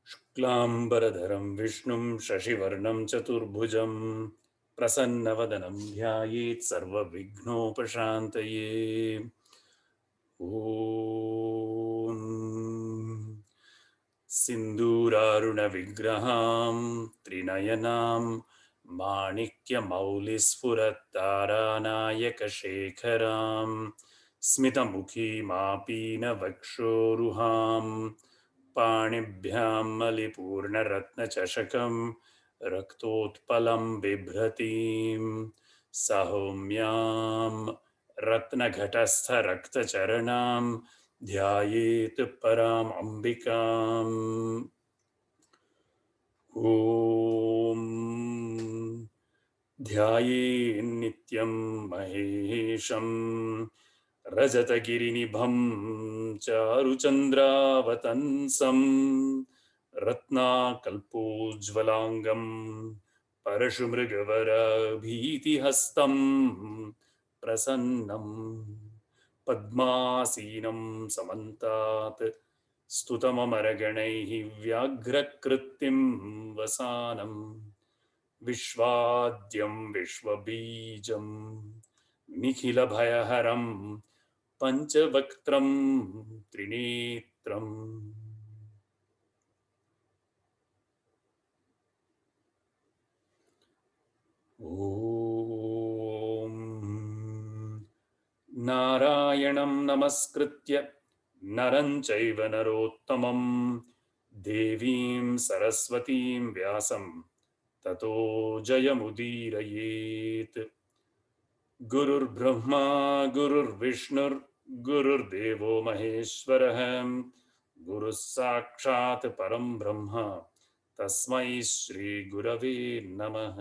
शुक्लांबरधरं विष्णुं शशिवर्णं चतुर्भुजं प्रसन्नवदनं ध्यायेत् सर्वविघ्नोपशान्तये। ॐ सिन्दूरारुणविग्रहां त्रिनयनां माणिक्यमौलिस्फुरत्तारानायकशेखरां स्मितमुखीमापीनवक्षोरुहां पाणिभ्यां मलिपूर्णरत्नचषकं रक्तोत्पलं बिभ्रतीं सौम्यां रत्नघटस्थरक्तचरणां ध्यायेत् पराम् अम्बिकाम्। ॐ ध्यायेन्नित्यं महेशं रजतगिरिनिभं चारुचन्द्रावतंसं रत्नाकल्पोज्ज्वलांगं परशुमृगवरभीतिहस्तं प्रसन्नं पद्मासीनं समन्तात् स्तुतममरगणैः व्याघ्रकृत्तिं वसानम् विश्वाद्यं विश्वबीजं निखिलभयहरं पञ्चवक्त्रं त्रिनेत्रम्। ॐ नारायणं नमस्कृत्य नरं चैव नरोत्तमं देवीं सरस्वतीं व्यासं ततो जयमुदीरयेत्। गुरुर्ब्रह्मा गुरुर्विष्णुर्गुरुर्देवो महेश्वरः गुरुः साक्षात् परं ब्रह्म तस्मै श्री गुरवे नमः।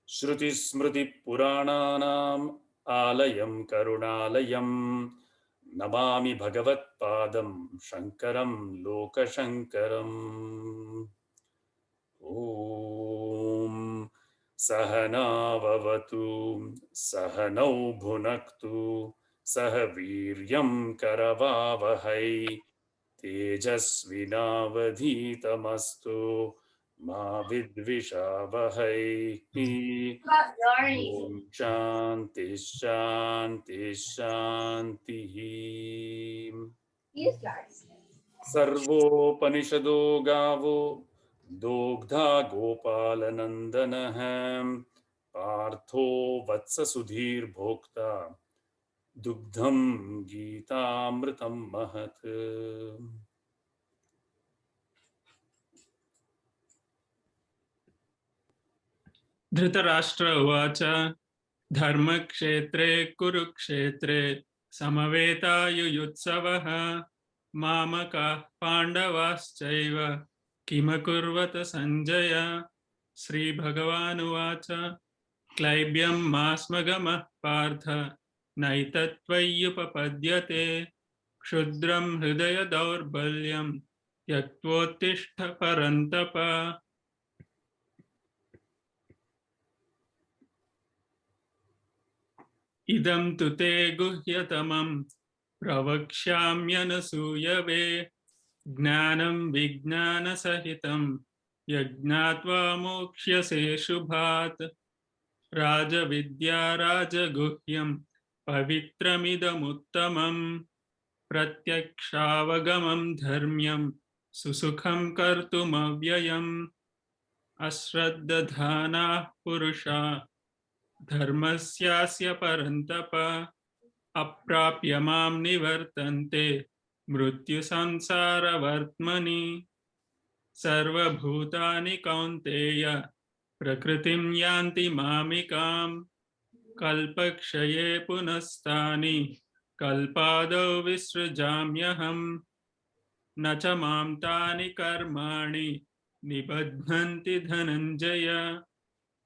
श्रुतिस्मृतिपुराणानाम् आलयं करुणालयं नमामि भगवत्पादं शङ्करं लोकशङ्करम्। ॐ सहनाववतु सहनौ भुनक्तु सह वीर्यं करवावहै तेजस्विनावधीतमस्तु मा विद्विषावहै। ॐ शान्ति शान्ति शान्तिः। सर्वोपनिषदो गावो दोग्धा गोपालनन्दनः पार्थो वत्ससुधीर्भोक्ता दुग्धं गीतामृतं महत्। धृतराष्ट्र उवाच धर्मक्षेत्रे कुरुक्षेत्रे समवेतायुयुत्सवः मामकाः पाण्डवाश्चैव किमकुर्वत सञ्जय। श्रीभगवानुवाच क्लैब्यं मास्मगमः पार्थ नैतत्त्वय्युपपद्यते क्षुद्रं हृदय दौर्बल्यं त्यक्त्वोत्तिष्ठ परन्तप। इदं तु ते गुह्यतमं प्रवक्ष्याम्यनसूयवे ज्ञानं विज्ञानसहितं यज्ञात्वा मोक्ष्यसे शुभात्। राजविद्या राजगुह्यं पवित्रमिदमुत्तमं प्रत्यक्षावगमं धर्म्यं सुसुखं कर्तुमव्ययम्। अश्रद्धधानाः पुरुषा धर्मस्यास्य परन्तप अप्राप्य मां निवर्तन्ते मृत्युसंसारवर्त्मनि। सर्वभूतानि कौन्तेय प्रकृतिं यान्ति मामिकां कल्पक्षये पुनस्तानि कल्पादौ विसृजाम्यहम्। न च मां तानि कर्माणि निबध्नन्ति धनञ्जय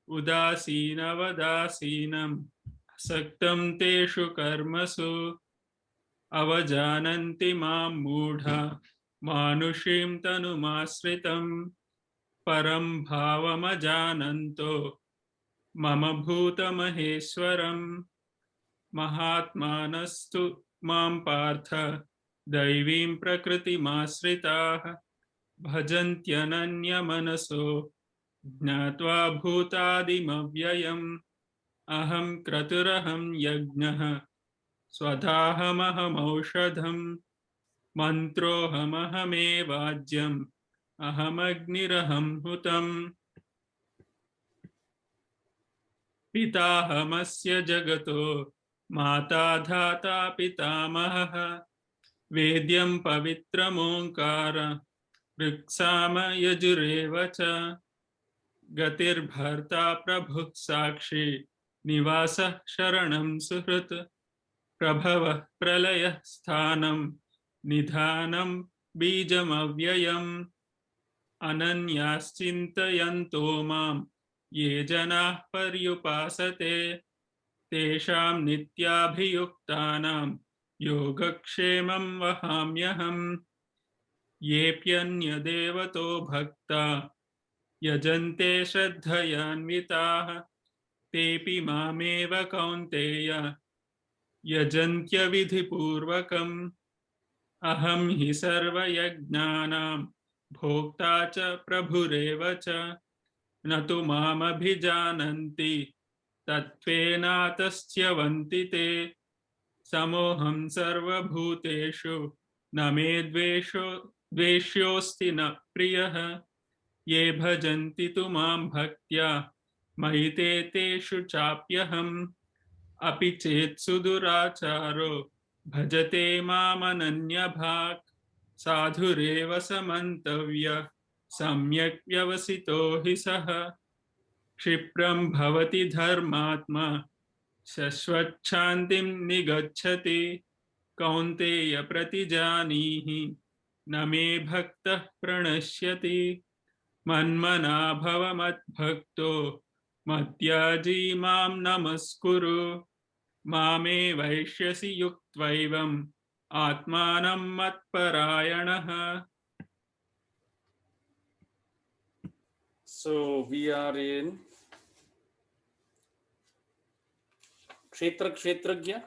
उदासीनवदासीनं असक्तं तेषु कर्मसु अवजानन्ति मां मूढा मानुषीं तनुमाश्रितम्। परं भावमजानन्तो मम भूतमहेश्वरम् महात्मानस्तु मां पार्थ दैवीं प्रकृतिमाश्रिताः भजन्त्यनन्यमनसो ज्ञात्वा भूतादिमव्ययम् अहं क्रतुरहं यज्ञः स्वधाहमहमौषधम् मन्त्रोऽहमहमेवाज्यम् अहमग्निरहं हुतम् पिताहमस्य जगतो माता धाता पितामहः वेद्यं पवित्रमोङ्कार ऋक्साम यजुरेव च गतिर्भर्ता प्रभुः साक्षी निवासः शरणं सुहृत् प्रभवः प्रलयः स्थानं निधानं बीजमव्ययम् अनन्याश्चिन्तयन्तो मां ये जनाः पर्युपासते तेषां नित्याभियुक्तानां योगक्षेमं वहाम्यहम् येऽप्यन्यदेवतो भक्ता यजन्ते श्रद्धयान्विताः तेऽपि मामेव कौन्तेय यजन्त्यविधिपूर्वकम् अहं हि सर्वयज्ञानां भोक्ता च प्रभुरेव च न तु मामभिजानन्ति तत्त्वेनातस्त्यवन्ति ते समोऽहं सर्वभूतेषु न मे द्वेष्योऽस्ति न प्रियः ये भजन्ति तु मां भक्त्या मयि ते तेषु चाप्यहम् अपि चेत् सुदुराचारो भजते मामनन्यभाक् साधुरेव समन्तव्यः सम्यक् व्यवसितो हि सः क्षिप्रं भवति धर्मात्मा शश्वच्छान्तिं निगच्छति कौन्तेय प्रतिजानीहि न मे भक्तः प्रणश्यति मन्मना भव मद्भक्तो मद्याजी मां नमस्कुरु मामे वैष्यसि युक्त्वैवम् आत्मानं मत्परायणः. So we are in Kshetra Kshetragya,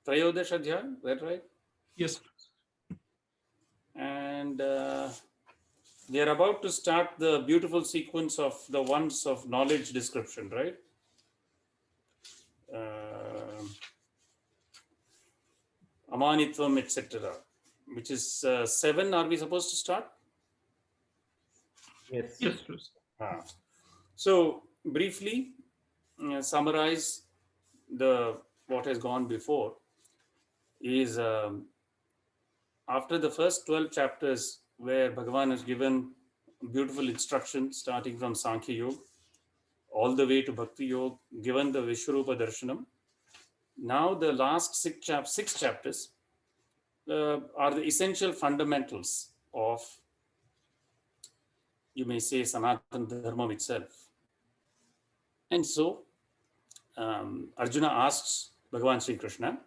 Trayodash Adhyaya, is that right? Yes. And we are about to start the beautiful sequence of the ones of knowledge description, right? Amanitvam, etc. Which is 7, are we supposed to start? Yes. Yes, please. So briefly summarize what has gone before is after the first 12 chapters where Bhagavan has given beautiful instruction starting from Sankhya Yoga all the way to Bhakti Yoga, given the Vishwarupa Darshanam. Now the last 6 chapters are the essential fundamentals of, you may say, Sanatana Dharma itself. And so Arjuna asks Bhagavan Sri Krishna,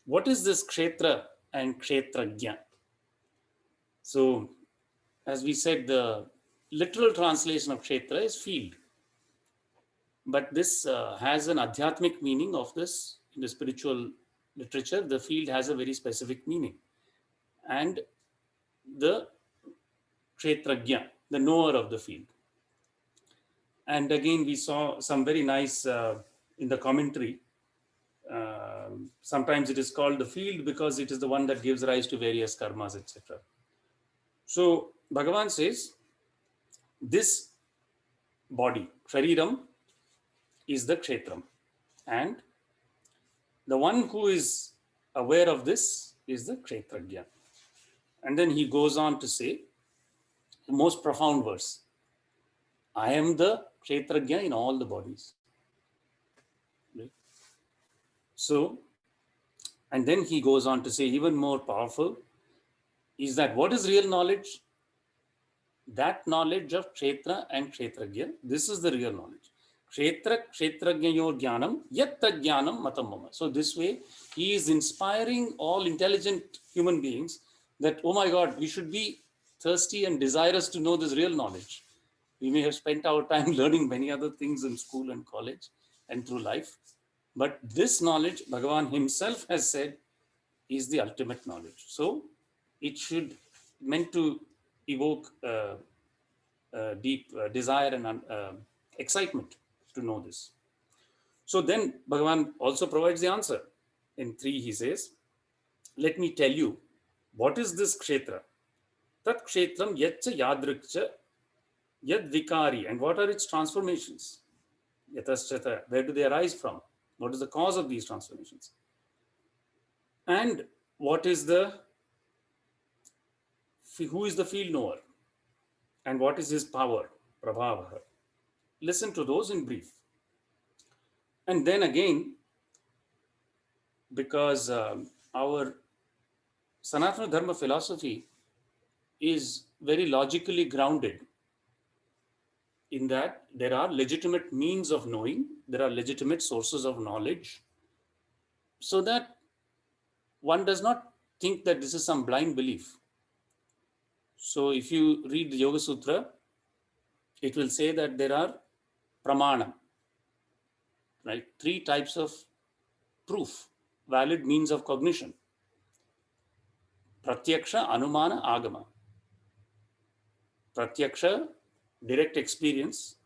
what is this Kshetra and Kshetragya? So, as we said, the literal translation of Kshetra is field. But this has an adhyatmic meaning of this. In the spiritual literature, the field has a very specific meaning. And the Kshetragya, the knower of the field. And again, we saw some very nice, in the commentary, sometimes it is called the field because it is the one that gives rise to various karmas, etc. So, Bhagavan says, this body, Shariram, is the Kshetram. And the one who is aware of this is the Kshetragya. And then he goes on to say, the most profound verse, I am the Kshetragya in all the bodies. Right? So, and then he goes on to say, even more powerful, is that what is real knowledge? That knowledge of Kshetra and Kshetragya, this is the real knowledge. Kshetra Kshetragyayor Jnanam Yatta Jnanam Matam Mama. So this way, he is inspiring all intelligent human beings that, oh my God, we should be thirsty and desirous to know this real knowledge. We may have spent our time learning many other things in school and college and through life, but this knowledge, Bhagavan himself has said, is the ultimate knowledge. So it should meant to evoke deep desire and excitement to know this. So then Bhagavan also provides the answer. In 3, he says, let me tell you, what is this kshetra? Tat kshetram yatcha yadrikcha yad vikari. And what are its transformations? Yataschata, where do they arise from? What is the cause of these transformations? And what is who is the field knower? And what is his power? Prabhavaha. Listen to those in brief. And then again, because our Sanatana Dharma philosophy is very logically grounded in that there are legitimate means of knowing, there are legitimate sources of knowledge, so that one does not think that this is some blind belief. So if you read the Yoga Sutra, it will say that there are pramana, right? 3 types of proof, valid means of cognition. Pratyaksha, Anumana, Agama. Pratyaksha, direct experience,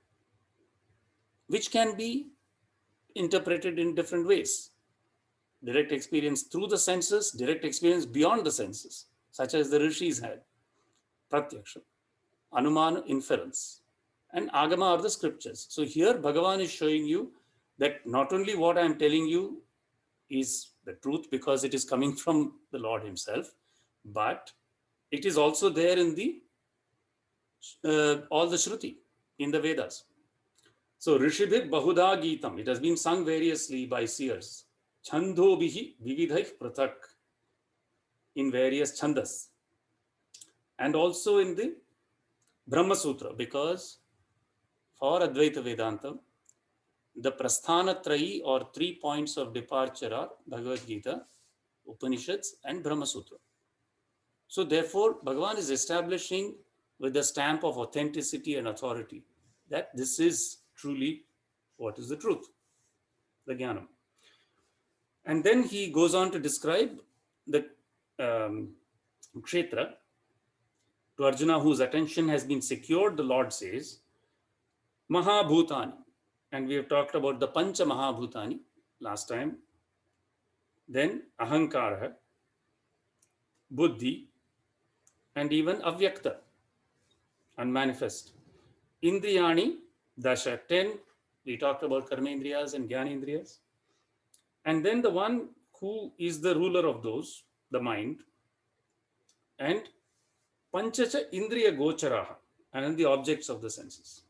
which can be interpreted in different ways. Direct experience through the senses, direct experience beyond the senses, such as the rishis had. Pratyaksha. Anumana, inference. And Agama are the scriptures. So here Bhagavan is showing you that not only what I am telling you is the truth because it is coming from the Lord himself, but it is also there in the all the Shruti, in the Vedas. So Rishibhir Bahuda Geetam, it has been sung variously by seers. Chandobhihi Vividhaih Prathak, in various chandas. And also in the Brahma Sutra, because for Advaita Vedanta, the Prasthanatrayi or 3 points of departure are Bhagavad Gita, Upanishads, and Brahma Sutra. So therefore, Bhagavan is establishing with the stamp of authenticity and authority that this is truly what is the truth, the Jnanam. And then he goes on to describe the Kshetra. To Arjuna, whose attention has been secured, the Lord says, Mahabhutani. And we have talked about the Pancha Mahabhutani last time. Then Ahankara, Buddhi, and even Avyakta, unmanifest. Indriyani, Dasha, 10. We talked about Karmendriyas and Jnanendriyas. And then the one who is the ruler of those, the mind, and Panchacha Indriya Gocharaha, and the objects of the senses.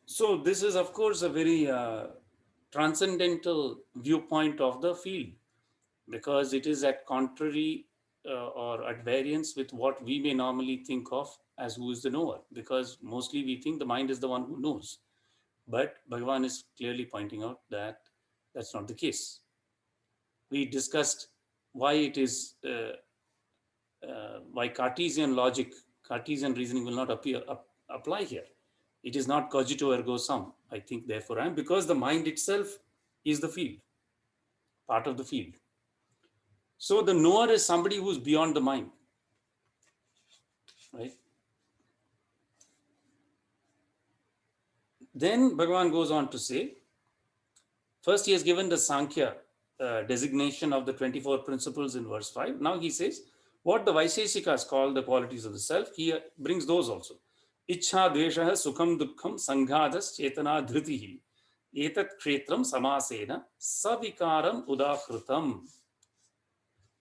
So this is, of course, a very transcendental viewpoint of the field, because it is at contrary or at variance with what we may normally think of as who is the knower, because mostly we think the mind is the one who knows. But Bhagavan is clearly pointing out that that's not the case. We discussed why it is, why Cartesian logic, Cartesian reasoning will not apply here. It is not cogito ergo sum. I think, therefore I am, because the mind itself is the field, part of the field. So the knower is somebody who is beyond the mind, right? Then Bhagavan goes on to say, first he has given the Sankhya designation of the 24 principles in verse 5. Now he says, what the Vaisesikas call the qualities of the self, he brings those also. Ichha dveshaha sukham dukkham sanghadas chetana dhritihi etat kshetram samasena savikaram udahrutam.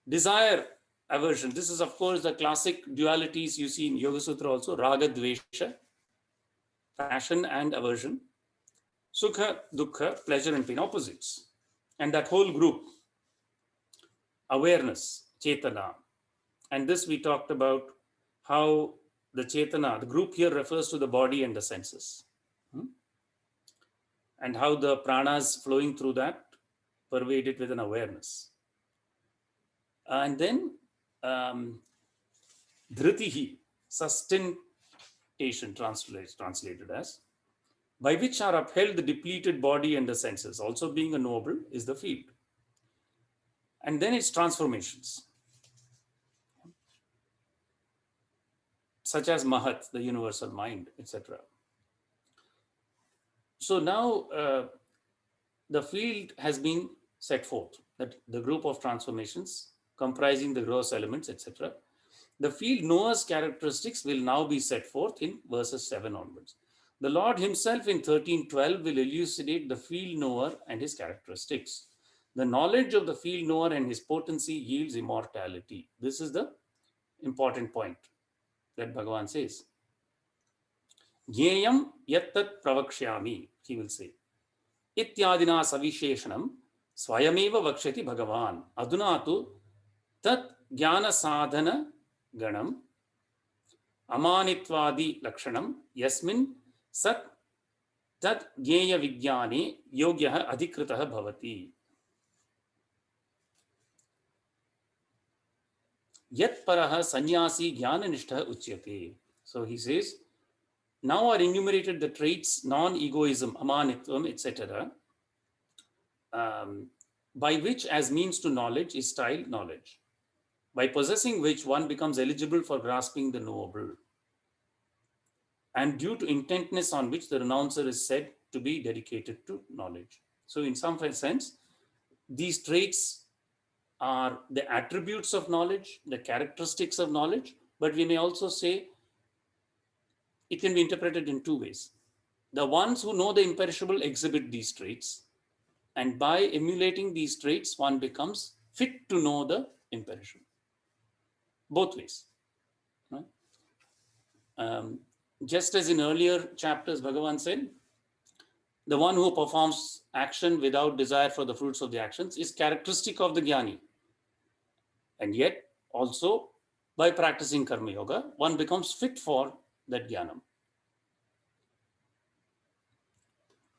Desire, aversion. This is, of course, the classic dualities you see in Yoga Sutra also. Raga, dvesha, passion and aversion. Sukha, dukkha, pleasure and pain, opposites. And that whole group, awareness, chetana. And this we talked about how the chetana, the group here refers to the body and the senses. And how the pranas flowing through that pervade it with an awareness. And then dhritihi, sustentation, translated as, by which are upheld the depleted body and the senses. Also being a noble is the field. And then its transformations, such as Mahat, the universal mind, etc. So now the field has been set forth, that the group of transformations comprising the gross elements, etc. The field knower's characteristics will now be set forth in verses 7 onwards. The Lord himself in 13:12 will elucidate the field knower and his characteristics. The knowledge of the field knower and his potency yields immortality. This is the important point that Bhagavan says. Jneyam yattat pravakshyami, he will say. Ityadina savisheshanam swayameva vakshati Bhagavan. Aduna tu tat jnana sadhana ganam amanitvadi lakshanam yasmin sat tat jnaya vijnane yogyah adhikritah bhavati. Yat paraha sannyasi jnananishtha uchyate. So he says, now are enumerated the traits, non-egoism, amanitvam, etc., by which as means to knowledge is styled knowledge, by possessing which one becomes eligible for grasping the knowable, and due to intentness on which the renouncer is said to be dedicated to knowledge. So in some sense, these traits are the attributes of knowledge, the characteristics of knowledge, but we may also say it can be interpreted in two ways. The ones who know the imperishable exhibit these traits, and by emulating these traits, one becomes fit to know the imperishable. Both ways. Right? Just as in earlier chapters, Bhagavan said, the one who performs action without desire for the fruits of the actions is characteristic of the jnani. And yet, also, by practicing karma yoga, one becomes fit for that jnanam.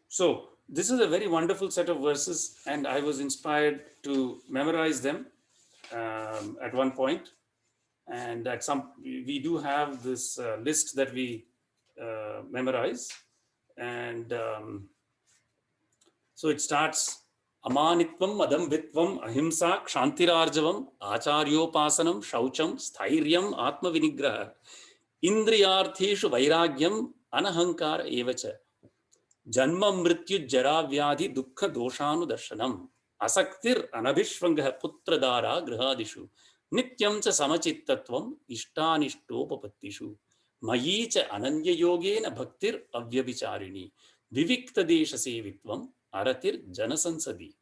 So, this is a very wonderful set of verses, and I was inspired to memorize them at one point. And at some, we do have this list that we memorize. And so it starts, amanitvam, adambitvam, ahimsa, kshantirarjavam, acharyopasanam, shaucham, sthiryam, atma vinigraha, indriyartheshu vairagyam, anahankara evacha, janma mrityu jara vyadhi dukkha doshanu darshanam, asaktir anabhishvangah putradara grihadishu, nityam cha samachittatvam ishtanishtopapatishu, mayi cha ananya yogena bhaktir avyabhicharini, vivikta desha sevitvam aratir janasansadi,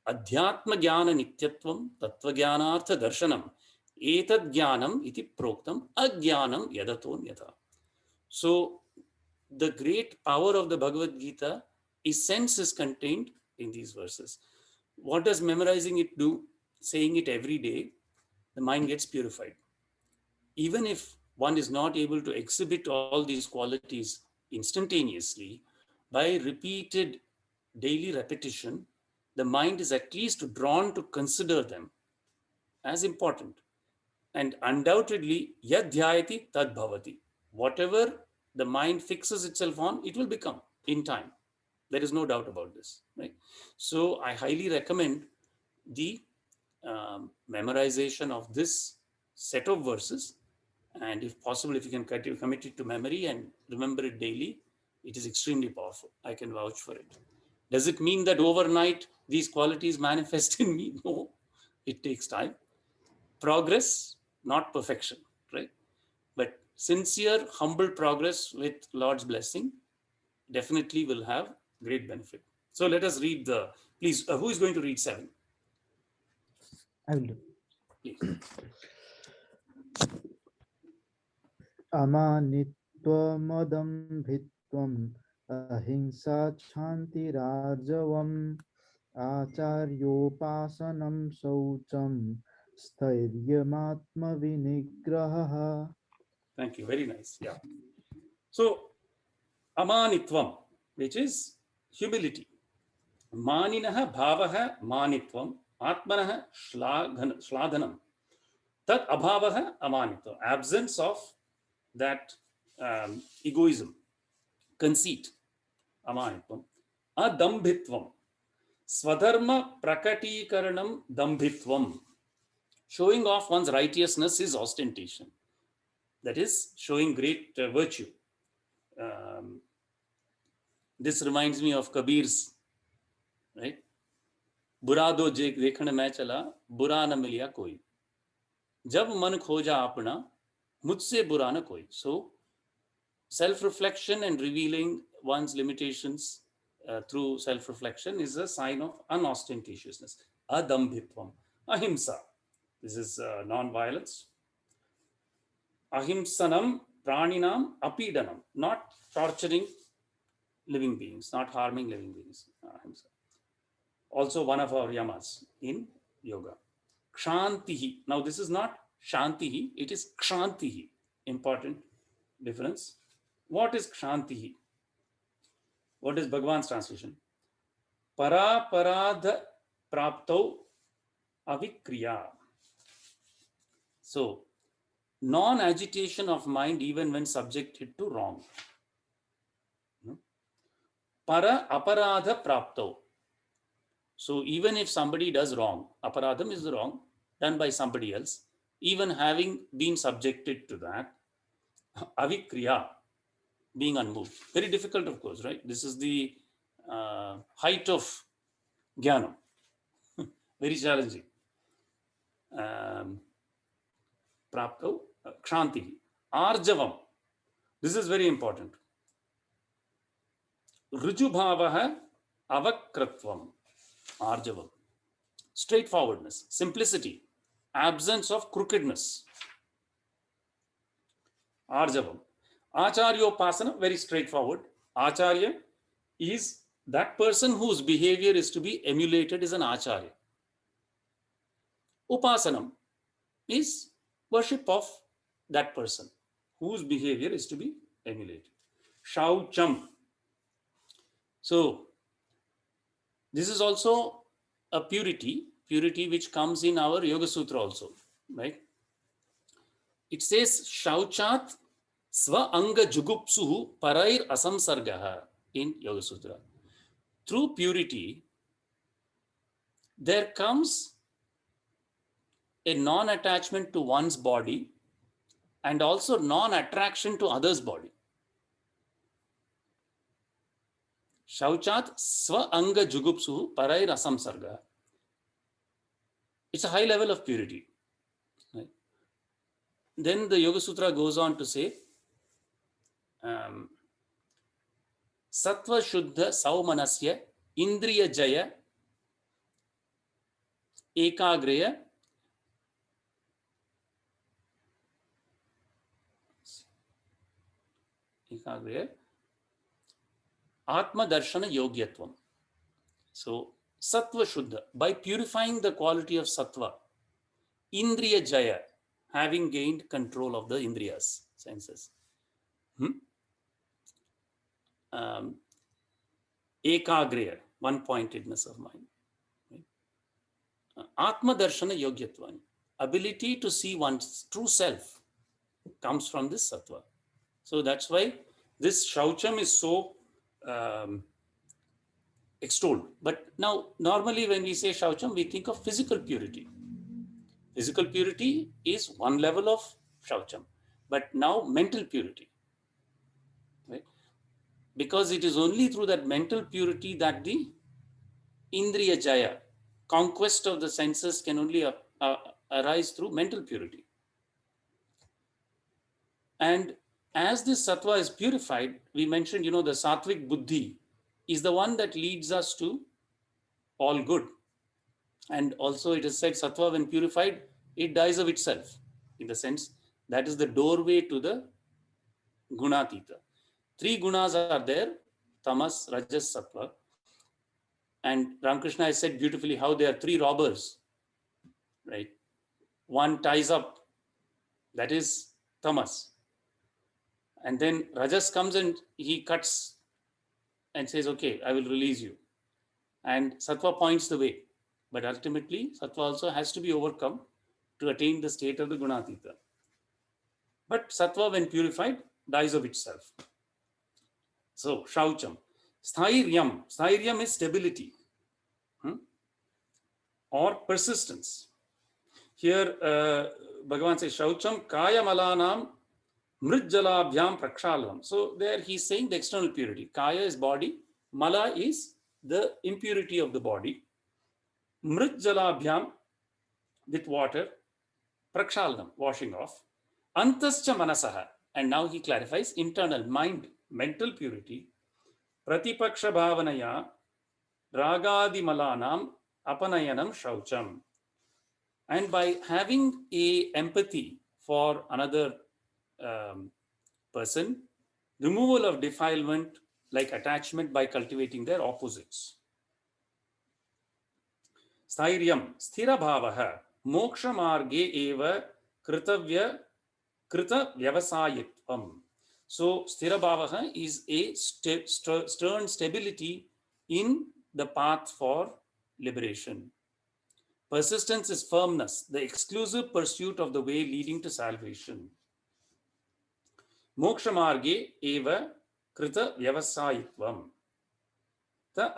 adhyatma jnana nityatvam tattva jnanartha darshanam, etad jnanam iti proktam ajnanam yadatonyatha. So the great power of the Bhagavad Gita, essence is contained in these verses. What does memorizing it do? Saying it every day, the mind gets purified. Even if one is not able to exhibit all these qualities instantaneously, by repeated daily repetition, the mind is at least drawn to consider them as important. And undoubtedly, yad dhyayati tad bhavati. Whatever the mind fixes itself on, it will become in time. There is no doubt about this, right? So I highly recommend the memorization of this set of verses, and if possible, if you can commit it to memory and remember it daily, it is extremely powerful. I can vouch for it. Does it mean that overnight these qualities manifest in me? No, it takes time. Progress, not perfection, right? But sincere, humble progress with Lord's blessing definitely will have great benefit. So let us read please, who is going to read 7? I will do. Please. Amanitvamadambhitvam ahimsa chantirarjavam acharyopasanam saucham sthairyam vinigraha. Thank you. Very nice. Yeah. So, amanitvam, which is humility. Maninaha bhavaha manitvam, atmanaha shladhanam. Tat abhavah amanitvam. Absence of that egoism, conceit, amanitvam. Adambhitvam. Swadharma prakatikaranam dambhitvam. Showing off one's righteousness is ostentation. That is showing great virtue. This reminds me of Kabir's, right? बुरा दो देखण मैं चला, बुरा न मिलिया कोई. जब मन खोजा अपना, मुझसे बुरा न कोई. So, self-reflection and revealing one's limitations through self-reflection is a sign of unostentatiousness. Adambhitvam. Ahimsa. This is non-violence. Ahimsanam praninam apidanam. Not torturing living beings, not harming living beings. Ahimsa. Also one of our yamas in yoga. Kshantihi. Now this is not shantihi, it is kshantihi. Important difference. What is kshantihi? What is Bhagavan's translation? Para paradha prapto avikriya. So, non-agitation of mind even when subjected to wrong. Para aparadha prapto. So even if somebody does wrong, aparadham is the wrong done by somebody else, even having been subjected to that, avikriya, being unmoved. Very difficult, of course, right? This is the height of jnana. Very challenging. Prapto, kshanti, arjavam. This is very important. Rujubhavaha avakratvam. Arjavam. Straightforwardness, simplicity, absence of crookedness. Arjavam. Acharyopasana, very straightforward. Acharya is that person whose behavior is to be emulated is an acharya. Upasanam is worship of that person whose behavior is to be emulated. Shaucham. So, this is also a purity which comes in our Yoga Sutra also, right? It says, Shauchat sva anga jugupsuhu parair asamsargaha in Yoga Sutra. Through purity, there comes a non-attachment to one's body and also non-attraction to others' body. Shauchat sva anga jugupsuhu parair asamsarga. It's a high level of purity. Right? Then the Yoga Sutra goes on to say, Sattva Shuddha Saumanasya Indriya Jaya Ekagreya Atma Darshana Yogyatvam. So, Sattva Shuddha, by purifying the quality of Sattva, Indriya Jaya, having gained control of the Indriyas, senses. Ekagreya, one-pointedness of mind. Right? Atma Darshana Yogyatvam, ability to see one's true self comes from this Sattva. So that's why this Shaucham is so extolled. But now, normally when we say Shaucham, we think of physical purity. Physical purity is one level of Shaucham. But now, mental purity. Right? Because it is only through that mental purity that the Indriya Jaya, conquest of the senses, can only arise through mental purity. And as this Sattva is purified, we mentioned, the Sattvic Buddhi is the one that leads us to all good. And also it is said Sattva, when purified, it dies of itself. In the sense, that is the doorway to the Gunatita. 3 gunas are there, Tamas, Rajas, Sattva. And Ramakrishna has said beautifully how there are 3 robbers, right? One ties up, that is Tamas. And then Rajas comes and he cuts and says, okay, I will release you. And Sattva points the way. But ultimately, Sattva also has to be overcome to attain the state of the Gunatita. But sattva, when purified, dies of itself. So, shaucham. Sthiryam. Sthiryam is stability, or persistence. Here, Bhagavan says, shaucham kaya malanam mritjalabhyam prakshalam. So, there he's saying the external purity. Kaya is body, mala is the impurity of the body. Mritjalabhyam, with water, prakshalanam, washing off. Antascha manasaha. And now he clarifies internal mind, mental purity. Pratipaksha bhavanaya ragadi malanam apanayanam shaucham. And by having a empathy for another person, removal of defilement like attachment by cultivating their opposites. Sthiryam, sthira bhavaha, moksha marge eva kritavya krita vyavasayitvam. So, sthira bhavaha is a stern stability in the path for liberation. Persistence is firmness, the exclusive pursuit of the way leading to salvation. Moksha marge eva krita vyavasayitvam. Ta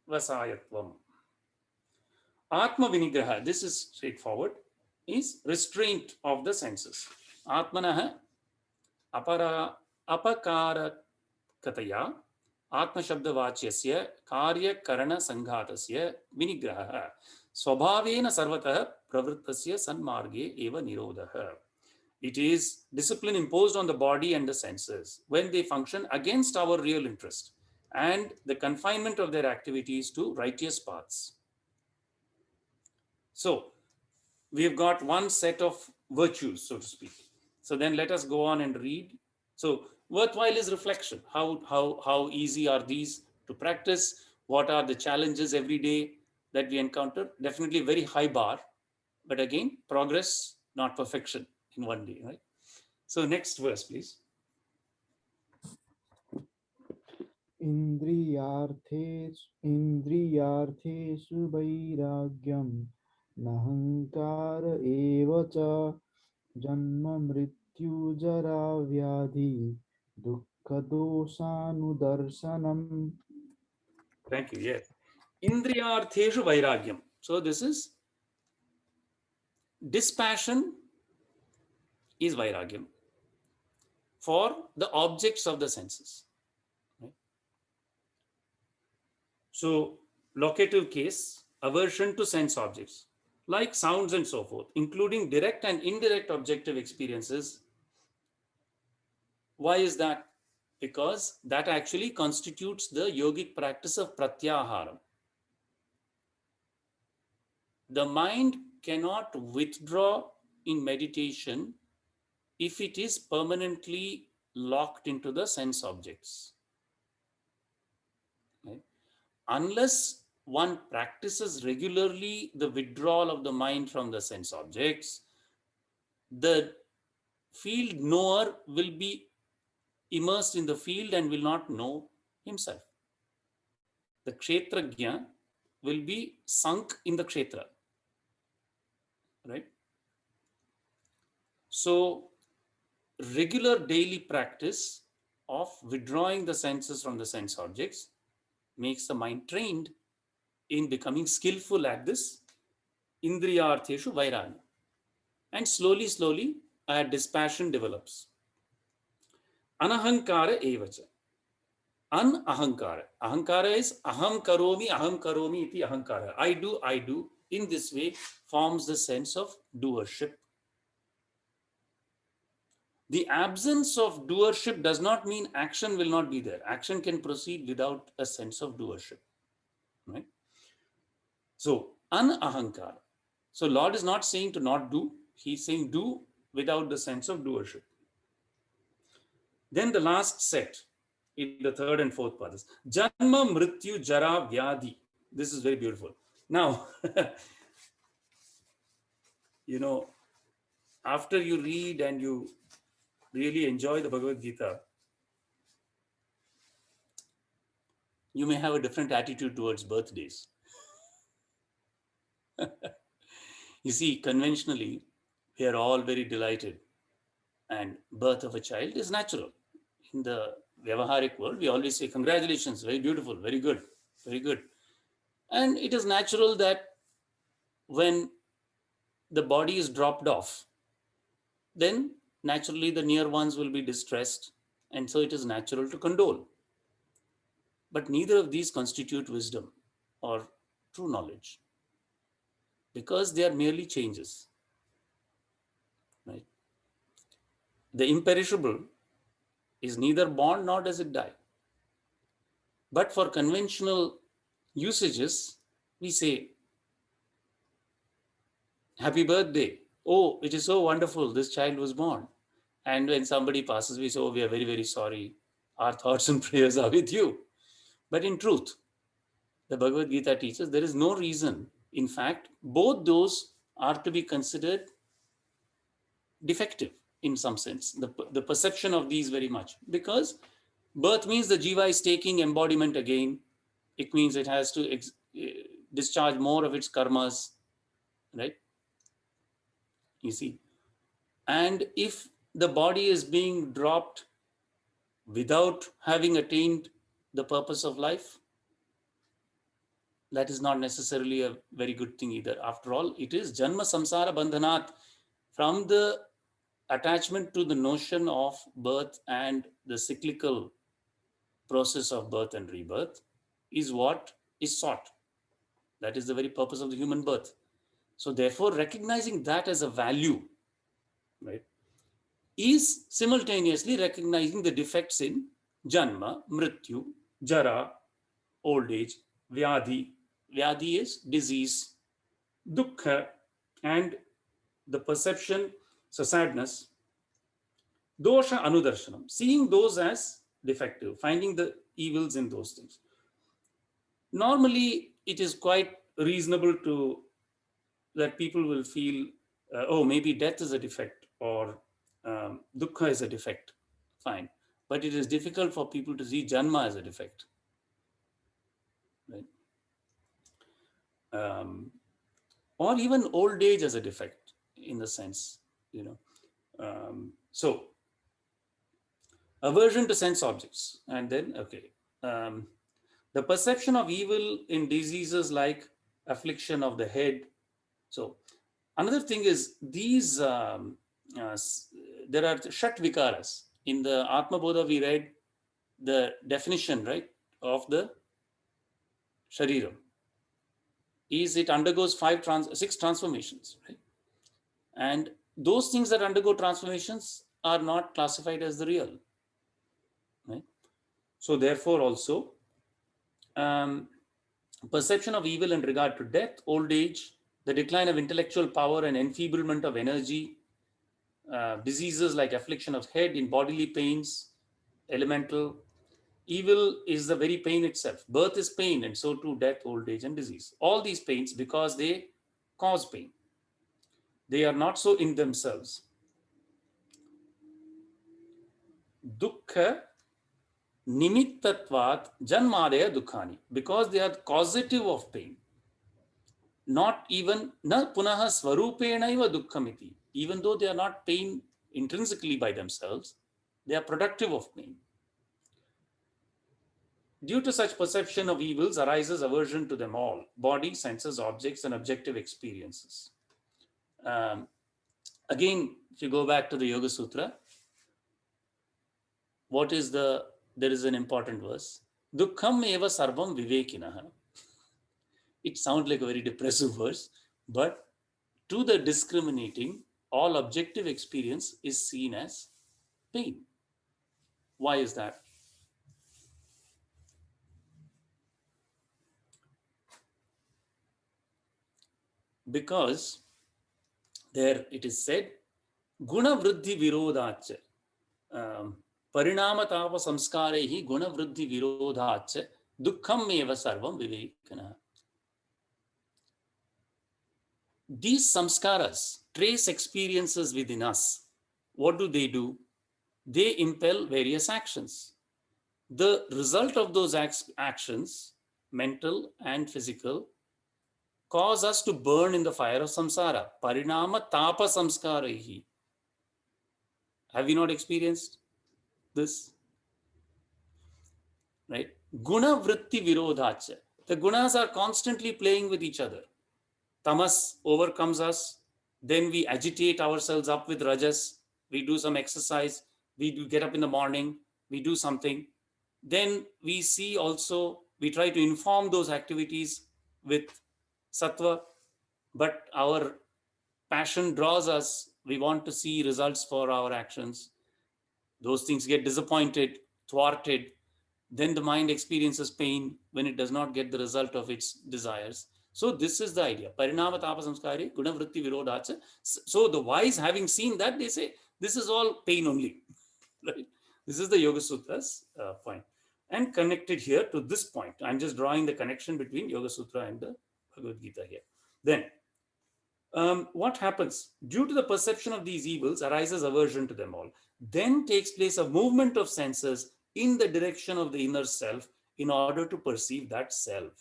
adhyavasayatvam. Atma vinigraha, this is straightforward, is restraint of the senses. Atmanaha apakarakataya atma shabdavachyasya karya karana sanghatasya vinigraha swabhavena sarvatah pravrittasya sanmarge eva nirodha. It is discipline imposed on the body and the senses when they function against our real interest and the confinement of their activities to righteous paths. So, we have got one set of virtues, so to speak. So then let us go on and read. So worthwhile is reflection. How easy are these to practice? What are the challenges every day that we encounter? Definitely very high bar, but again, progress, not perfection in one day, right? So next verse, please. इन्द्रियार्थेषु वैराग्यं नाहङ्कार एव च जन्म मृत्यु जरा व्याधि दुःखदोषानुदर्शनम्. Thank you. Yes. Indriyartheshu vairagyam. So this is dispassion is vairagyam for the objects of the senses. Right? So locative case, aversion to sense objects like sounds and so forth, including direct and indirect objective experiences. Why is that? Because that actually constitutes the yogic practice of pratyaharam. The mind cannot withdraw in meditation if it is permanently locked into the sense objects. Right? Unless one practices regularly the withdrawal of the mind from the sense objects, the field knower will be immersed in the field and will not know himself. The kshetrajna will be sunk in the kshetra. Right? So, regular daily practice of withdrawing the senses from the sense objects makes the mind trained in becoming skillful at this indriyartheshu vairagya. And slowly, dispassion develops. Anahankara evacha. Anahankara. Ahankara is aham karomi iti ahankara. I do. In this way forms the sense of doership. The absence of doership does not mean action will not be there. Action can proceed without a sense of doership. Right? So, anahankara. So, Lord is not saying to not do. He's saying do without the sense of doership. Then the last set in the third and fourth padas. Janma mrityu jara vyadhi. This is very beautiful. Now, after you read and you really enjoy the Bhagavad Gita, you may have a different attitude towards birthdays. You see, conventionally, we are all very delighted, and birth of a child is natural. In the Vyavaharik world, we always say, congratulations, very beautiful, very good, very good. And it is natural that when the body is dropped off, then naturally the near ones will be distressed, and so it is natural to condole. But neither of these constitute wisdom or true knowledge, because they are merely changes. Right? The imperishable is neither born nor does it die. But for conventional usages, we say, happy birthday. Oh, it is so wonderful, this child was born. And when somebody passes, we say, oh, we are very, very sorry. Our thoughts and prayers are with you. But in truth, the Bhagavad Gita teaches there is no reason. In fact, both those are to be considered defective in some sense, the perception of these very much. Because birth means the jiva is taking embodiment again. It means it has to discharge more of its karmas, right? You see. And if the body is being dropped without having attained the purpose of life, that is not necessarily a very good thing either. After all, it is janma samsara bandhanat, from the attachment to the notion of birth and the cyclical process of birth and rebirth is what is sought. That is the very purpose of the human birth. So therefore, recognizing that as a value, right, is simultaneously recognizing the defects in janma, mrityu, jara, old age, vyadhi. Vyadhi is disease, dukkha, and the perception, so sadness, dosha anudarshanam, seeing those as defective, finding the evils in those things. Normally, it is quite reasonable to that people will feel, oh, maybe death is a defect, or dukkha is a defect. Fine. But it is difficult for people to see janma as a defect. Right? Or even old age as a defect, in the sense, so aversion to sense objects, and then, okay, the perception of evil in diseases like affliction of the head. So another thing is these, there are Shat Vikaras. In the Atma Bodha, we read the definition, right, of the Shariram. Is it undergoes 6 transformations, right? And those things that undergo transformations are not classified as the real, right? So therefore also, perception of evil in regard to death, old age, the decline of intellectual power and enfeeblement of energy, diseases like affliction of head, in bodily pains, elemental. Evil is the very pain itself. Birth is pain, and so too death, old age, and disease. All these pains, because they cause pain, they are not so in themselves. Dukkha nimittatvat janmadaya dukkhani, because they are causative of pain. Not even na punaha swarupenaiva dukkhamiti, even though they are not pain intrinsically by themselves, they are productive of pain. Due to such perception of evils arises aversion to them all: body, senses, objects, and objective experiences. Again, if you go back to the Yoga Sutra, there is an important verse. Dukkham eva sarvam vivekinaha. It sounds like a very depressive verse, but to the discriminating, all objective experience is seen as pain. Why is that? Because there it is said, guna vriddhi virodhacha, parinama tapa samskarehi guna vriddhi virodhacha, dukkham eva sarvam vivekana. These samskaras, trace experiences within us. What do? They impel various actions. The result of those actions, mental and physical, cause us to burn in the fire of samsara. Parinama tapa samskarahi. Have you not experienced this? Right? Guna vritti virodhacha. The gunas are constantly playing with each other. Tamas overcomes us. Then we agitate ourselves up with rajas. We do some exercise. We do get up in the morning. We do something. Then we see also, we try to inform those activities with sattva, but our passion draws us. We want to see results for our actions. Those things get disappointed, thwarted. Then the mind experiences pain when it does not get the result of its desires. So this is the idea. Parinama tapa samskari, guna vritti virodhacha. So the wise, having seen that, they say, this is all pain only. Right? This is the Yoga Sutra's point. And connected here to this point. I'm just drawing the connection between Yoga Sutra and the Bhagavad Gita here. Then, what happens? Due to the perception of these evils arises aversion to them all. Then takes place a movement of senses in the direction of the inner self in order to perceive that self.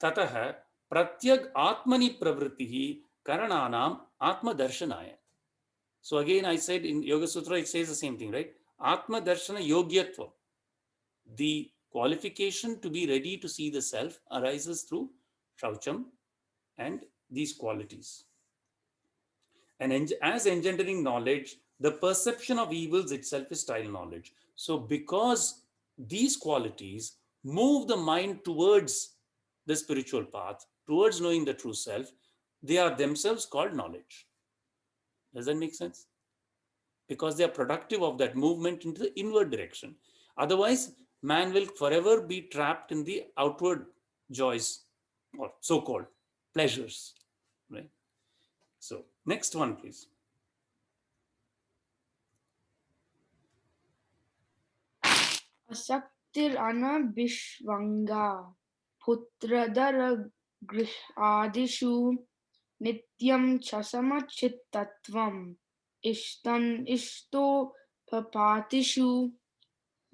Tataha pratyag atmani pravrittihi karananam atma darshanaya. So again, I said in Yoga Sutra, it says the same thing, right? Atma darshana yogyatva. The qualification to be ready to see the self arises through shaucham and these qualities. And as engendering knowledge, the perception of evils itself is style knowledge. So because these qualities move the mind towards the spiritual path, towards knowing the true self, they are themselves called knowledge. Does that make sense? Because they are productive of that movement into the inward direction. Otherwise, man will forever be trapped in the outward joys or so-called pleasures, right? So next one, please. Asaktir anabhishvanga putradara grihadishu nityam chasamachittatvam ishtan ishto papatishu.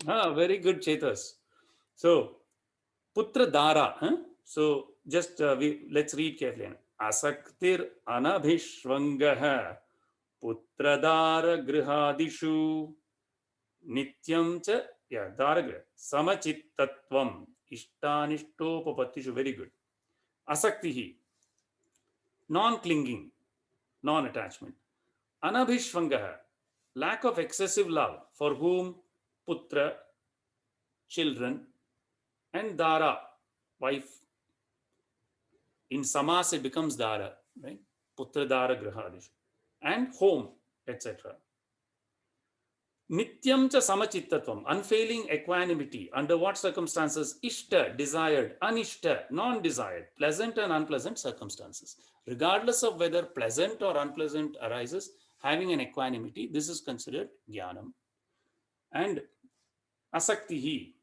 Very good, Chetas. So putra dara. So just let's read carefully. Asaktir anabhishvangah putradara grihadishu nityam cha daragra samachittatvam ishtanishtopapatishu. Very good. Asaktihi, non-clinging, non-attachment. Anabhishvangah, lack of excessive love, for whom putra, children, and dara, wife. In samas it becomes dara, right? Putra dara grihadish, and home, etc. Nityam cha samachittatvam, unfailing equanimity. Under what circumstances? Ishta, desired, anishta, non-desired, pleasant and unpleasant circumstances. Regardless of whether pleasant or unpleasant arises, having an equanimity, this is considered jnanam. And asaktihi,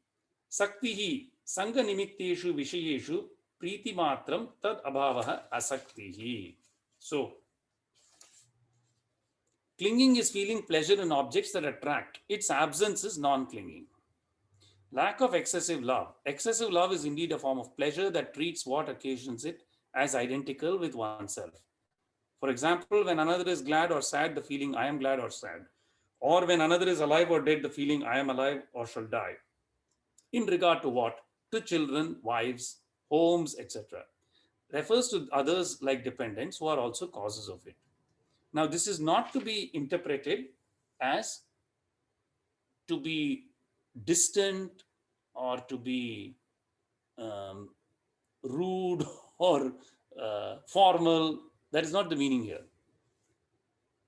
saktihi, sanga nimitteshu vishayeshu priti matram tad abhavaha asaktihi. So, clinging is feeling pleasure in objects that attract. Its absence is non-clinging. Lack of excessive love. Excessive love is indeed a form of pleasure that treats what occasions it as identical with oneself. For example, when another is glad or sad, the feeling I am glad or sad. Or when another is alive or dead, the feeling I am alive or shall die. In regard to what? To children, wives, homes, etc. Refers to others like dependents who are also causes of it. Now, this is not to be interpreted as to be distant or to be rude or formal. That is not the meaning here.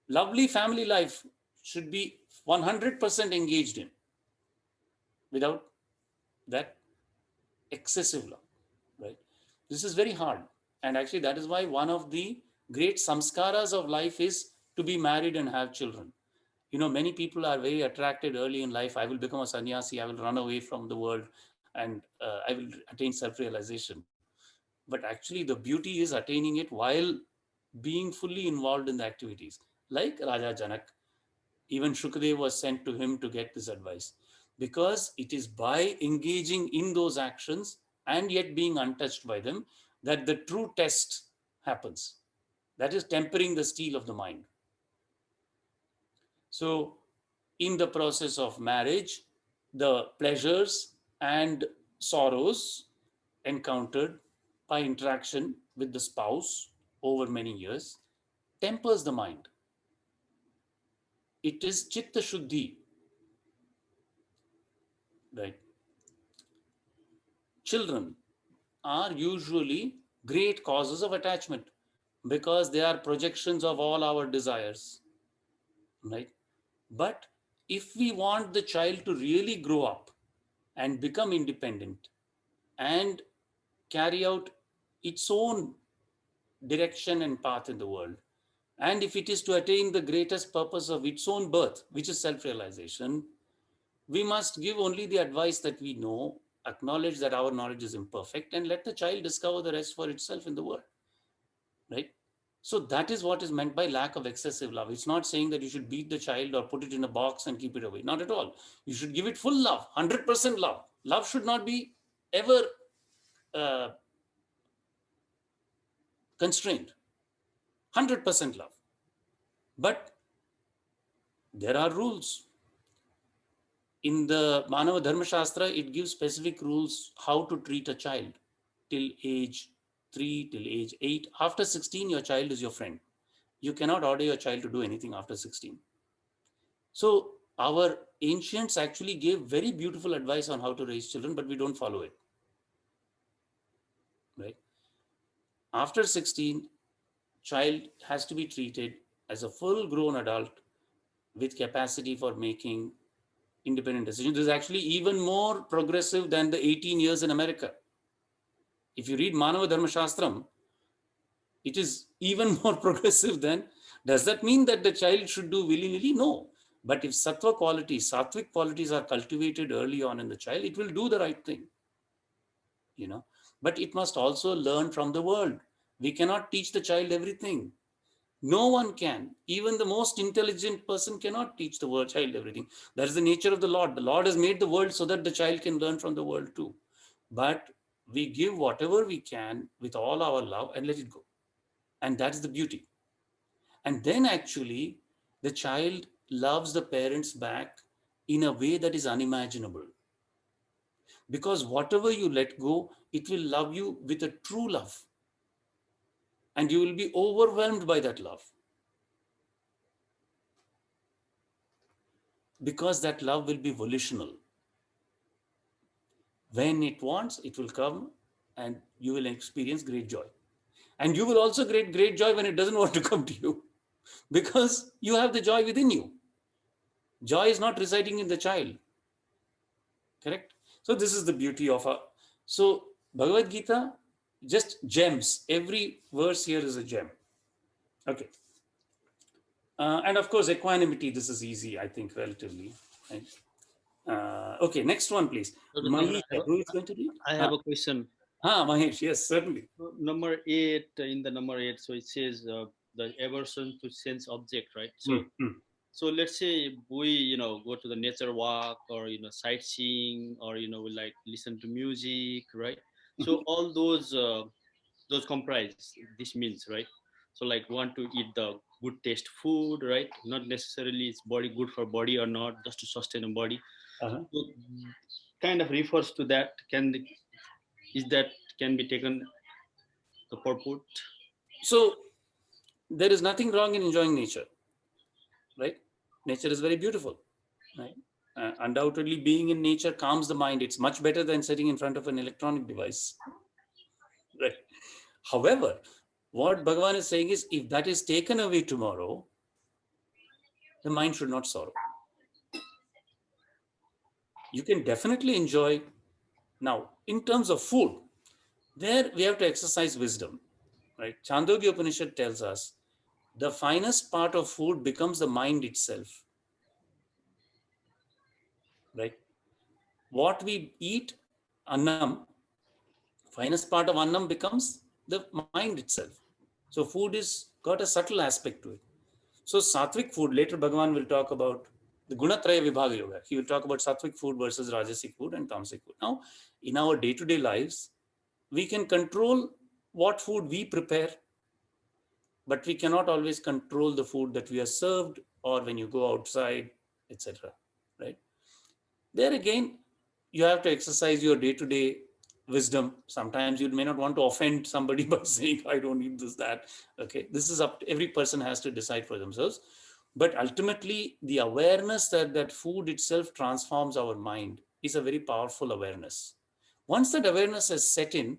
Lovely family life should be 100% engaged in without that excessive love, right? This is very hard. And actually, that is why one of the great samskaras of life is to be married and have children. You know, many people are very attracted early in life. I will become a sannyasi, I will run away from the world, and I will attain self-realization. But actually, the beauty is attaining it while being fully involved in the activities. Like Raja Janak, even Shukdev was sent to him to get this advice. Because it is by engaging in those actions and yet being untouched by them, that the true test happens. That is tempering the steel of the mind. So in the process of marriage, the pleasures and sorrows encountered by interaction with the spouse over many years tempers the mind. It is chitta shuddhi, right? Children are usually great causes of attachment because they are projections of all our desires, right? But if we want the child to really grow up and become independent and carry out its own direction and path in the world, and if it is to attain the greatest purpose of its own birth, which is self-realization, we must give only the advice that we know, acknowledge that our knowledge is imperfect, and let the child discover the rest for itself in the world, right? So that is what is meant by lack of excessive love. It's not saying that you should beat the child or put it in a box and keep it away. Not at all. You should give it full love, 100% love. Love should not be ever constrained. 100% love. But there are rules. In the Manava Dharma Shastra, it gives specific rules how to treat a child till age 3, till age 8. After 16, your child is your friend. You cannot order your child to do anything after 16. So our ancients actually gave very beautiful advice on how to raise children, but we don't follow it, right? After 16, child has to be treated as a full grown adult with capacity for making independent decisions. This is actually even more progressive than the 18 years in America. If you read Manava Dharma Shastram, it is even more progressive than. Does that mean that the child should do willy-nilly? No. But if sattva qualities, sattvic qualities are cultivated early on in the child, it will do the right thing, you know. But it must also learn from the world. We cannot teach the child everything. No one can. Even the most intelligent person cannot teach the child everything. That is the nature of the Lord. The Lord has made the world so that the child can learn from the world too. But we give whatever we can with all our love and let it go. And that is the beauty. And then actually, the child loves the parents back in a way that is unimaginable. Because whatever you let go, it will love you with a true love. And you will be overwhelmed by that love. Because that love will be volitional. When it wants, it will come and you will experience great joy. And you will also get great joy when it doesn't want to come to you. Because you have the joy within you. Joy is not residing in the child. Correct? So this is the beauty of our. So Bhagavad Gita, just gems. Every verse here is a gem. Okay. And of course, equanimity, this is easy, I think, relatively. Right? Okay, next one, please. Mahesh, who is going to read? I have a question. Mahesh, yes, certainly. Number 8, in the number 8, so it says the aversion to sense object, right? So, so let's say we, go to the nature walk or, sightseeing or, we like listen to music, right? So all those comprise this means, right? So like want to eat the good taste food, right? Not necessarily it's good for body or not, just to sustain a body. So kind of refers to that. Can be taken the purport? So there is nothing wrong in enjoying nature, right? Nature is very beautiful, right? Undoubtedly, being in nature calms the mind. It's much better than sitting in front of an electronic device, right? However, what Bhagavan is saying is, if that is taken away tomorrow, the mind should not sorrow. You can definitely enjoy. Now, in terms of food, there we have to exercise wisdom, right? Chandogya Upanishad tells us the finest part of food becomes the mind itself, right? What we eat, annam, finest part of annam becomes the mind itself. So food is got a subtle aspect to it. So sattvic food, later Bhagavan will talk about the Gunatraya Vibhaga Yoga. He will talk about sattvic food versus rajasic food and tamasic food. Now, in our day-to-day lives, we can control what food we prepare, but we cannot always control the food that we are served or when you go outside, etc. Right? There again, you have to exercise your day-to-day wisdom. Sometimes you may not want to offend somebody by saying, I don't need this, that. Okay, this is up to every person has to decide for themselves. But ultimately, the awareness that food itself transforms our mind is a very powerful awareness. Once that awareness has set in,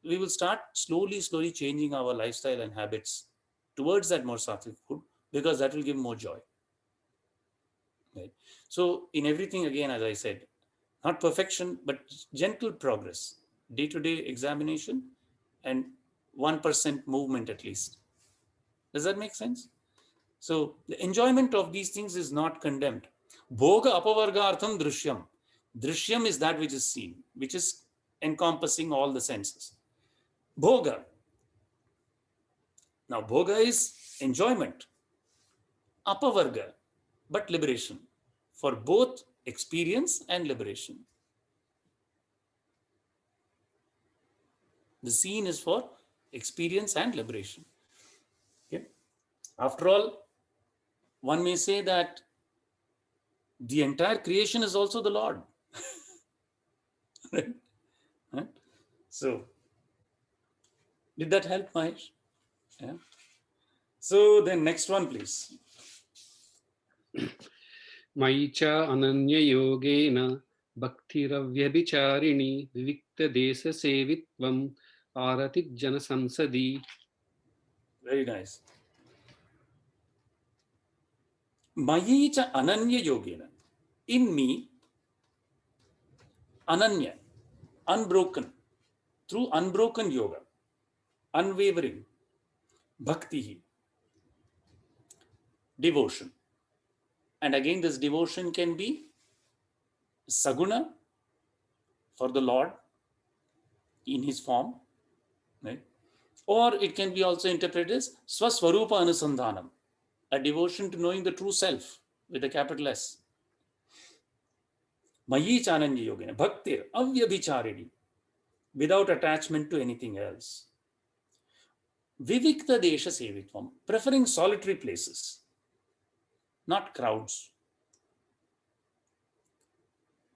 we will start slowly changing our lifestyle and habits towards that more sattvic food, because that will give more joy. Right? So in everything, again, as I said, not perfection, but gentle progress, day-to-day examination, and 1% movement at least. Does that make sense? So the enjoyment of these things is not condemned. Bhoga apavargartham drishyam. Drishyam is that which is seen, which is encompassing all the senses. Bhoga. Now, bhoga is enjoyment. Apavarga, but liberation, for both experience and liberation. The scene is for experience and liberation. Okay? After all, one may say that the entire creation is also the Lord. Right? Right? So, did that help, Mahesh? Yeah. So then next one, please. मयि च अनन्ययोगेन भक्तिरव्यभिचारिणी विविक्तदेशसेवित्वम् आरतिर्जनसंसदि. Very nice. Mayi cha ananya yogena. In me, ananya, unbroken, through unbroken yoga, unwavering, bhakti, devotion. And again, this devotion can be saguna, for the Lord in his form, right? Or it can be also interpreted as swaswarupa anusandhanam, a devotion to knowing the true self with a capital S. Mayi chananya yogena, bhaktir avyabhicharini, without attachment to anything else. Vivikta desha sevitvam, preferring solitary places, not crowds.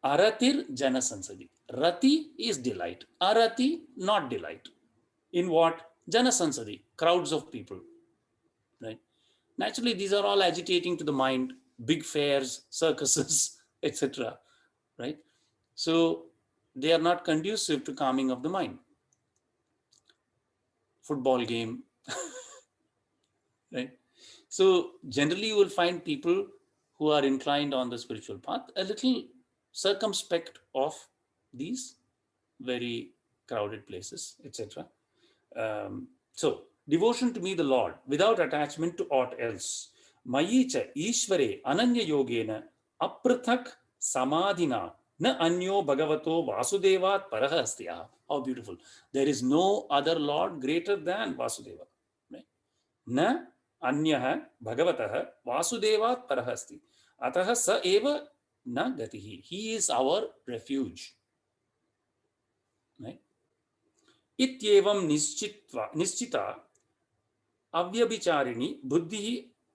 Aratir jana sansadi. Rati is delight. Arati, not delight. In what? Jana sansadi, crowds of people. Right? Naturally, these are all agitating to the mind, big fairs, circuses, etc. Right? So they are not conducive to calming of the mind. Football game. Right? So generally you will find people who are inclined on the spiritual path a little circumspect of these very crowded places, etc. So devotion to me, the Lord, without attachment to aught else. Mayi cha ishvare ananya yogena aprathak samadhina na anyo bhagavato vasudevat paraha astya. How beautiful. There is no other Lord greater than Vasudeva. Right? Na अन्यः भगवतः वासुदेवात् परः अस्ति अतः स एव न गतिः. He is our refuge. Right? इत्येवं निश्चिता अव्यभिचारिणी बुद्धिः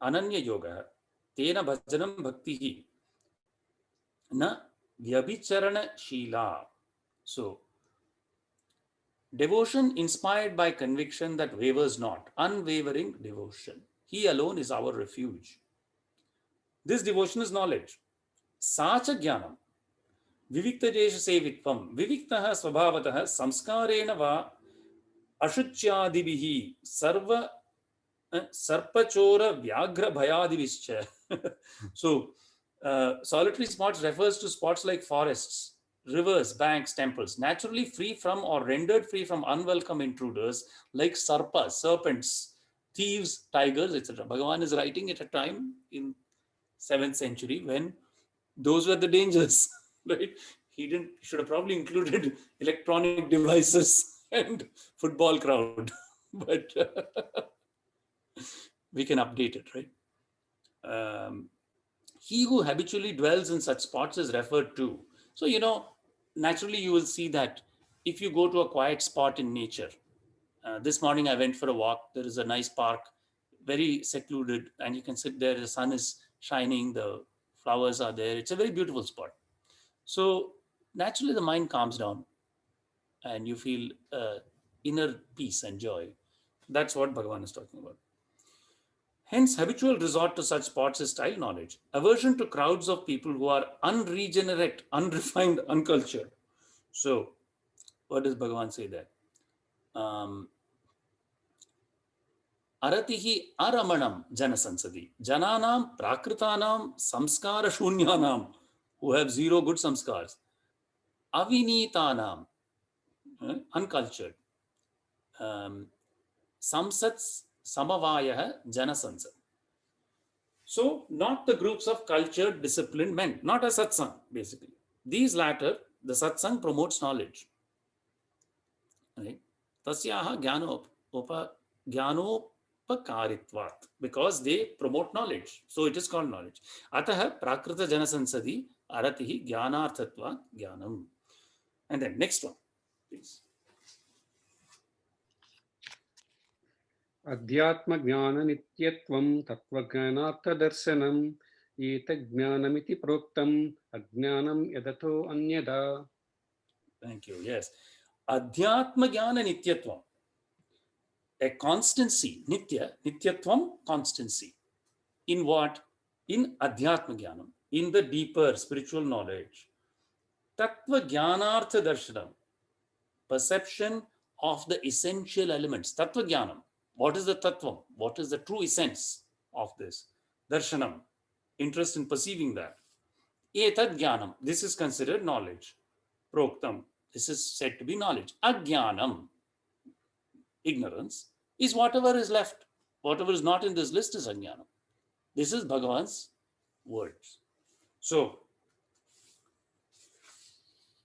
अनन्ययोगः तेन भजनं भक्तिः न व्यभिचरणशीला. So devotion inspired by conviction that wavers not, unwavering devotion. He alone is our refuge. This devotion is knowledge. Sacha jnanam. Vivikta jesha sevitvam. Viviktaha svabhavataha samskarena va ashuchyadibihi sarva sarpachora vyagra bhayadivischa. So, solitary spots refers to spots like forests, rivers, banks, temples, naturally free from or rendered free from unwelcome intruders like sarpas, serpents, thieves, tigers, etc. Bhagavan is writing at a time in 7th century when those were the dangers, right? He should have probably included electronic devices and football crowd, but we can update it, right? He who habitually dwells in such spots is referred to. So, naturally you will see that if you go to a quiet spot in nature, This morning I went for a walk. There is a nice park, very secluded, and you can sit there. The sun is shining, the flowers are there. It's a very beautiful spot. So naturally the mind calms down and you feel inner peace and joy. That's what Bhagavan is talking about. Hence, habitual resort to such spots is style knowledge. Aversion to crowds of people who are unregenerate, unrefined, uncultured. So, what does Bhagavan say there? Aratihi aramanam janasansadi. Jananam prakritanam samskara shunyanam, who have zero good samskars. Avinitanam, uncultured. Samsats samavayah janasansad. So, not the groups of cultured, disciplined men, not a satsang, basically. These latter, the satsang promotes knowledge. Right? Tasyaha jnanopakaritvat, because they promote knowledge. So, it is called knowledge. Ataha prakrita janasansadi aratihi jnanarthatvat jnanam. And then next one, please. अध्यात्म ज्ञान नित्यत्वं तत्वज्ञानार्थ दर्शनम् एतज्ज्ञानमिति प्रोक्तम् अज्ञानं यदतो अन्यदा. Thank you. Yes. Adhyatma jnana nityatvam. A constancy. Nitya. Nityatvam, constancy. In what? In adhyatma jnanam. In the deeper spiritual knowledge. Tattva jnanartha darshanam. Perception of the essential elements. Tattva jnanam. What is the tattvam? What is the true essence of this? Darshanam. Interest in perceiving that. Etad jnanam. This is considered knowledge. Proktam. This is said to be knowledge. Ajnanam. Ignorance is whatever is left. Whatever is not in this list is ajnanam. This is Bhagavan's words. So,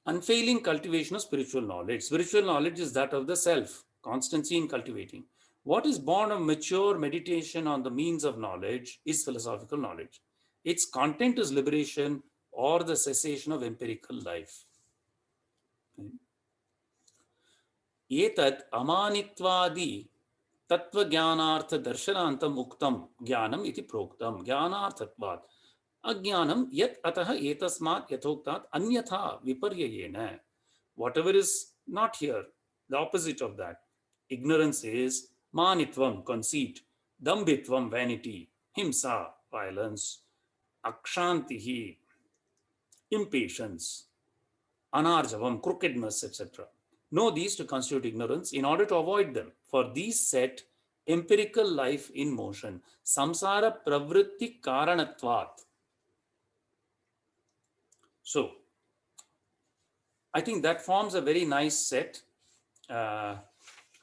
unfailing cultivation of spiritual knowledge. Spiritual knowledge is that of the self. Constancy in cultivating. What is born of mature meditation on the means of knowledge is philosophical knowledge. Its content is liberation or the cessation of empirical life. Etad amanitvadi tattva jnanartha darshanantam uktam jnanam iti proktam jnanarthatvat ajnanam yat ataha etasmat yathoktat anyatha viparyayena. Whatever is not here, the opposite of that. Ignorance is manitvam, conceit, dambhitvam, vanity, himsa, violence, akshantihi, impatience, anarjavam, crookedness, etc. Know these to constitute ignorance in order to avoid them, for these set empirical life in motion. Samsara pravritti karanatvat. So, I think that forms a very nice set.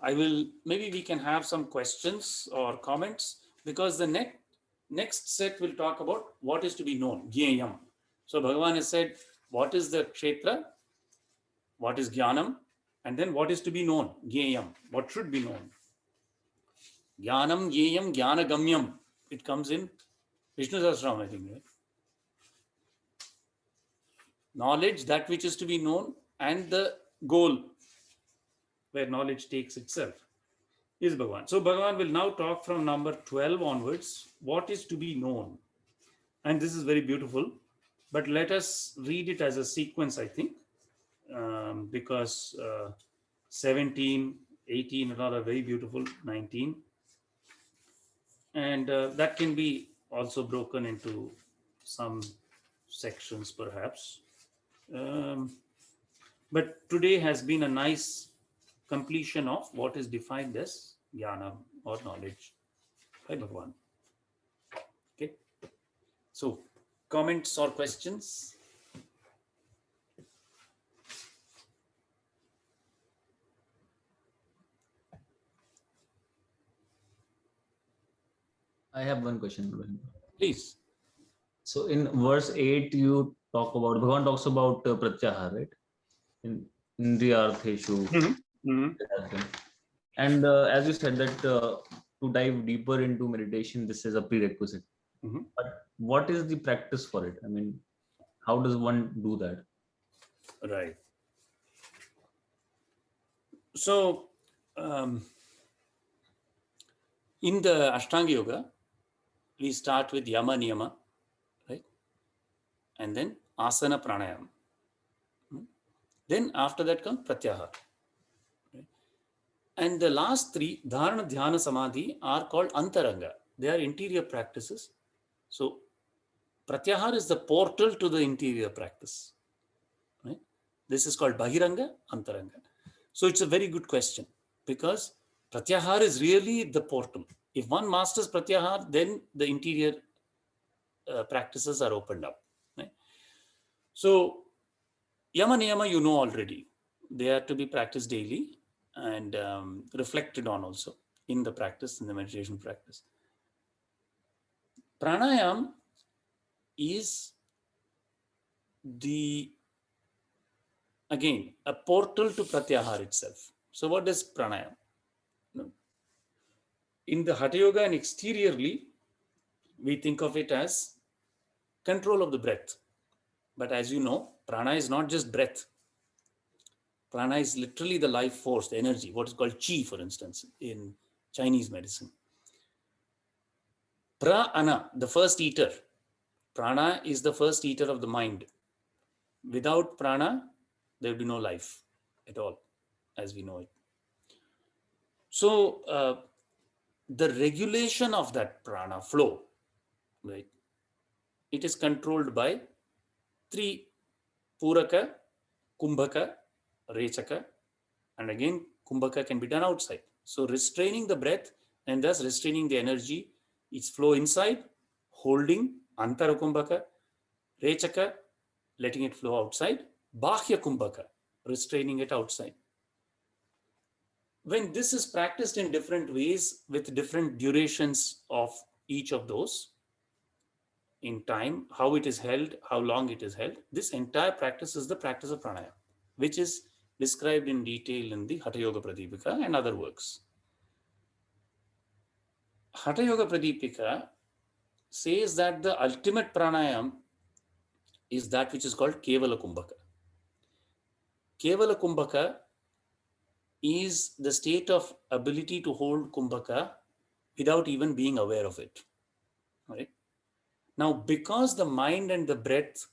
Maybe we can have some questions or comments, because the next set will talk about what is to be known, jnayam. So Bhagavan has said, what is the kshetra, what is jnanam, and then what is to be known, jnayam, what should be known. Jnanam, jnayam, jnanagamyam. It comes in Vishnu Sahasranam, I think, right? Knowledge, that which is to be known, and the goal where knowledge takes itself is Bhagavan. So Bhagavan will now talk from number 12 onwards, what is to be known. And this is very beautiful, but let us read it as a sequence, I think, because 17, 18 and all are very beautiful, 19. And that can be also broken into some sections perhaps. But today has been a nice completion of what is defined as jnana or knowledge by Bhagavan. Okay. So, comments or questions? I have one question. Please. So in verse 8, you talk about, Bhagavan talks about pratyahar, right? In Indriyartheshu. And as you said that to dive deeper into meditation, this is a prerequisite. But what is the practice for it? I mean, how does one do that? Right. So, In the Ashtanga Yoga, we start with Yama Niyama, right? And then Asana Pranayama. Then after that comes Pratyahara. Right? And the last three, Dharana, Dhyana, Samadhi, are called Antaranga. They are interior practices. So Pratyahara is the portal to the interior practice. Right? This is called Bahiranga, Antaranga. So it's a very good question, because Pratyahara is really the portal. If one masters Pratyahara, then the interior practices are opened up. Right? So Yama Niyama, you know already. They are to be practiced daily and reflected on also in the practice, in the meditation practice. Pranayam is again a portal to Pratyahara itself. So what is Pranayam? In the Hatha Yoga and exteriorly, we think of it as control of the breath. But as you know, prana is not just breath. Prana is literally the life force, the energy, what is called chi, for instance, in Chinese medicine. Prana, the first eater. Prana is the first eater of the mind. Without prana, there will be no life at all, as we know it. So, the regulation of that prana flow, right, it is controlled by three: Puraka, Kumbhaka, Rechaka, and again Kumbhaka can be done outside. So restraining the breath and thus restraining the energy, its flow inside, holding Antara Kumbhaka, Rechaka, letting it flow outside, Bahya Kumbhaka, restraining it outside. When this is practiced in different ways with different durations of each of those, in time, how it is held, how long it is held, this entire practice is the practice of pranayama, which is described in detail in the Hatha Yoga Pradipika and other works. Hatha Yoga Pradipika says that the ultimate pranayam is that which is called Kevala Kumbhaka. Kevala Kumbhaka is the state of ability to hold Kumbhaka without even being aware of it. Right? Now, because the mind and the breath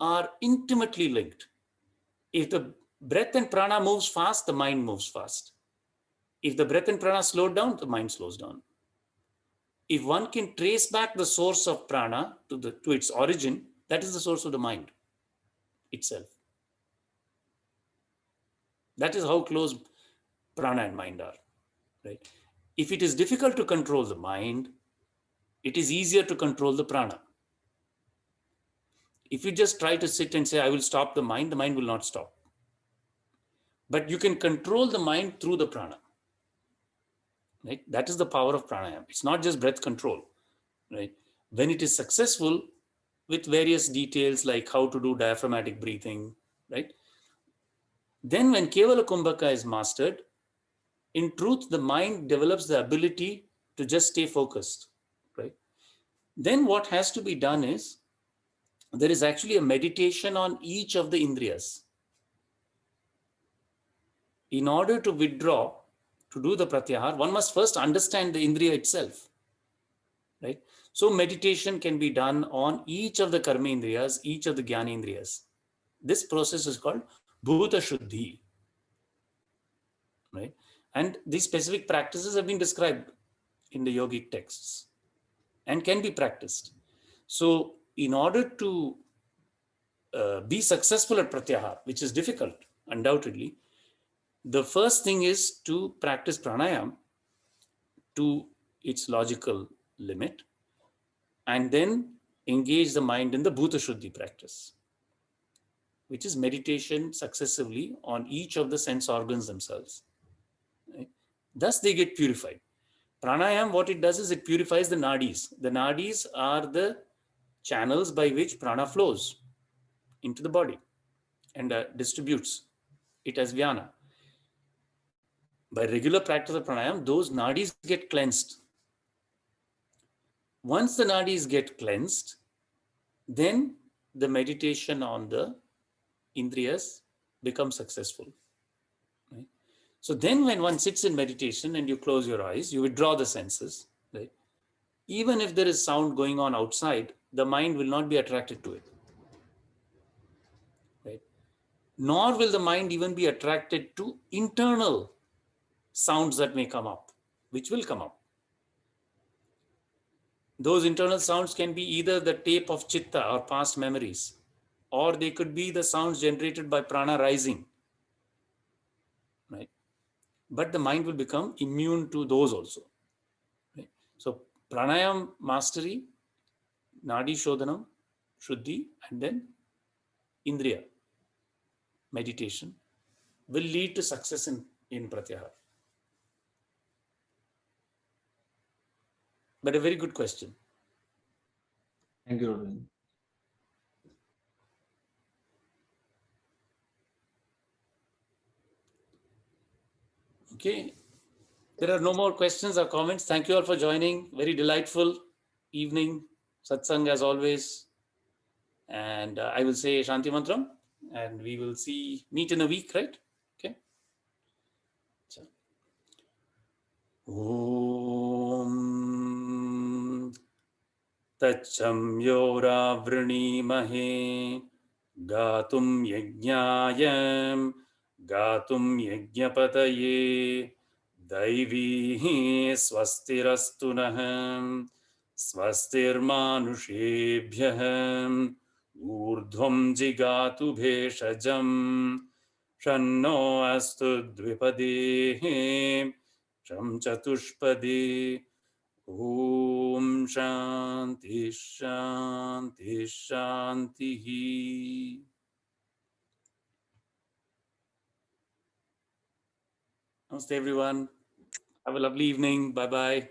are intimately linked, if the breath and prana moves fast, the mind moves fast. If the breath and prana slow down, the mind slows down. If one can trace back the source of prana to its origin, that is the source of the mind itself. That is how close prana and mind are. Right? If it is difficult to control the mind, it is easier to control the prana. If you just try to sit and say, I will stop the mind will not stop. But you can control the mind through the prana. Right? That is the power of pranayama. It's not just breath control. Right? When it is successful with various details like how to do diaphragmatic breathing, right? Then when Kevala Kumbhaka is mastered, in truth, the mind develops the ability to just stay focused. Right? Then what has to be done is, there is actually a meditation on each of the indriyas. In order to withdraw, to do the pratyahara, one must first understand the indriya itself. Right? So meditation can be done on each of the karma indriyas, each of the jnana indriyas. This process is called bhuta shuddhi. Right? And these specific practices have been described in the yogic texts and can be practiced. So in order to be successful at pratyahara, which is difficult, undoubtedly, the first thing is to practice pranayama to its logical limit, and then engage the mind in the bhuta shuddhi practice, which is meditation successively on each of the sense organs themselves. Right? Thus they get purified. Pranayama, what it does is it purifies the nadis. The nadis are the channels by which prana flows into the body and distributes it as vyana. By regular practice of pranayama, those nadis get cleansed. Once the nadis get cleansed, then the meditation on the indriyas becomes successful. Right? So then when one sits in meditation and you close your eyes, you withdraw the senses, right? Even if there is sound going on outside, the mind will not be attracted to it, right? Nor will the mind even be attracted to internal sounds that may come up, which will come up. Those internal sounds can be either the tape of chitta or past memories, or they could be the sounds generated by prana rising, right? But the mind will become immune to those also, right? So pranayam mastery, nadi shodhanam, shuddhi, and then indriya meditation will lead to success in pratyahara. But a very good question. Thank you, Rodin. Okay. There are no more questions or comments. Thank you all for joining. Very delightful evening satsang as always. And I will say Shanti Mantram and we will meet in a week, right? Okay. Om Tacham Yora Vrinimahe Gatum Yajnayam Gatum Yajnapataye Daivi Swastirastu Naham Swastirmanushabhyaham Urdhvam Jigatu Bheshajam Shanno Astu Dvipadehe Sham Chatushpade Om Shanti Shanti Shanti. Namaste everyone. Have a lovely evening. Bye bye.